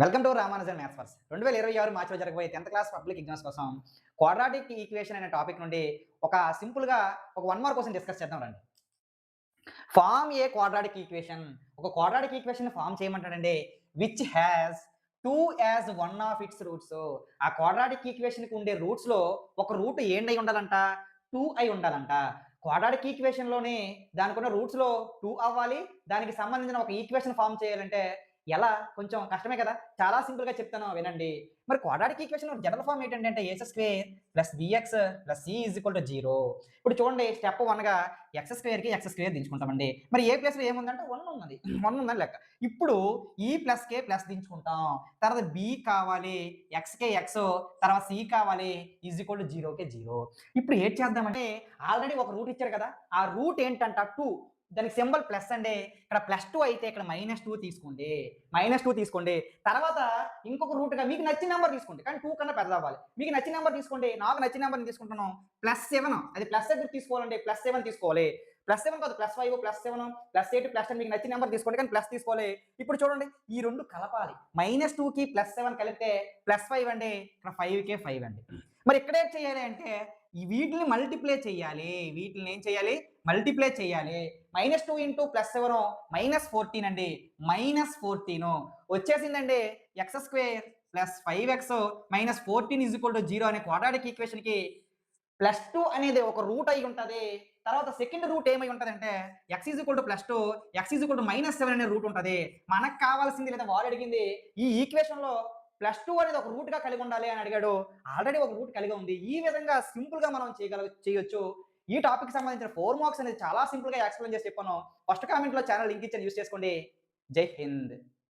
Welcome to Ramanujan maths ఫర్స్ 2026 మార్చిలో జరగబోయే 10th class public exams కోసం క్వాడ్రాటిక్ ఈక్వేషన్ అనే టాపిక్ నుండి ఒక సింపుల్‌గా ఒక 1 మార్క్ క్వెషన్ డిస్కస్ చేద్దాం రండి. Form a quadratic equation. ఒక క్వాడ్రాటిక్ ఈక్వేషన్ ఫార్మ్ చేయమంటాడండి. Which has 2 as one of its roots. ఆ క్వాడ్రాటిక్ ఈక్వేషన్‌కి ఉండే రూట్స్‌లో ఒక రూట్ ఏంటై ఉండాలంట? 2 అయి ఉండాలంట. క్వాడ్రాటిక్ ఈక్వేషన్‌లోనే దానికున్న రూట్స్‌లో 2 అవ్వాలి. దానికి సంబంధించిన ఒక ఈక్వేషన్ ఫార్మ్ చేయాలంటే ఎలా? కొంచెం కష్టమే కదా! చాలా సింపుల్‌గా చెప్తాను వినండి. మరి క్వాడ్రాటిక్ ఈక్వేషన్ జనరల్ ఫార్మ్ ఏంటంటే X square plus B X plus C is equal to 0. ఇప్పుడు చూడండి స్టెప్ 1గా ఎక్స్ స్క్వేర్‌కి ఎక్స్ స్క్వేర్ దించుకుంటామండి. మరి ఏ ప్లేస్‌లో ఏముందంటే 1 ఉన్నది. 1 ఉందని లెక్క. ఇప్పుడు ఈ ప్లస్‌కే ప్లస్ దించుకుంటాం. తర్వాత బి కావాలి, ఎక్స్‌కే ఎక్స్, తర్వాత సి కావాలి ఈజ్ ఈక్వల్ టు 0కే 0. ఇప్పుడు ఏటి చేద్దామంటే ఆల్రెడీ ఒక రూట్ ఇచ్చారు కదా! ఆ రూట్ ఏంటంట 2. దానికి సింబల్ ప్లస్ అండి. ఇక్కడ +2 అయితే ఇక్కడ -2 తీసుకోండి. -2 తీసుకోండి. తర్వాత ఇంకొక రూట్‌గా మీకు నచ్చిన నంబర్ తీసుకోండి. కానీ 2 కన్నా పెద్దదవ్వాలి. మీకు నచ్చిన నంబర్ తీసుకోండి. నాకు నచ్చిన నంబర్‌ని తీసుకుంటున్నాను. +7 అది ప్లస్ దగ్గర తీసుకోవాలండి. +7 తీసుకోవాలి. +7 కాదు +5, +7, +8, +10 మీకు నచ్చిన నంబర్ తీసుకోండి. కానీ ప్లస్ తీసుకోవాలి. ఇప్పుడు చూడండి ఈ 2 కలపాలి. -2కి +7 కలిపితే +5 అండి. ఇక్కడ 5కే 5 అండి. మరి ఇక్కడ ఏం చేయాలి అంటే వీటిని మల్టిప్లై చేయాలి. వీటిని ఏం చేయాలి? మల్టిప్లై చేయాలి. -2 ఇంటూ +7 -14 అండి. -14 వచ్చేసిందండి. X square plus 5x -14 is equal to 0 అనే క్వాడ్రాటిక్ ఈక్వేషన్‌కి +2 అనేది ఒక రూట్ అయి ఉంటది. తర్వాత సెకండ్ రూట్ ఏమై ఉంటదంటే x is equal to +2, x is equal to -7 అనే రూట్ ఉంటది. మనకు కావాల్సింది లేదా వాడు అడిగింది ఈ ఈక్వేషన్‌లో +2 అనేది ఒక రూట్‌గా కలిగి ఉండాలి అని అడిగాడు. ఆల్రెడీ ఒక రూట్ కలిగి ఉంది. ఈ విధంగా సింపుల్‌గా మనం చేయొచ్చు. ఈ టాపిక్‌కి సంబంధించిన 4 మార్క్స్ అనేది చాలా సింపుల్‌గా ఎక్స్‌ప్లెయిన్ చేసి చెప్పాను. ఫస్ట్ కామెంట్‌లో ఛానల్ లింక్ ఇచ్చాను యూజ్ చేసుకోండి. జై హింద్.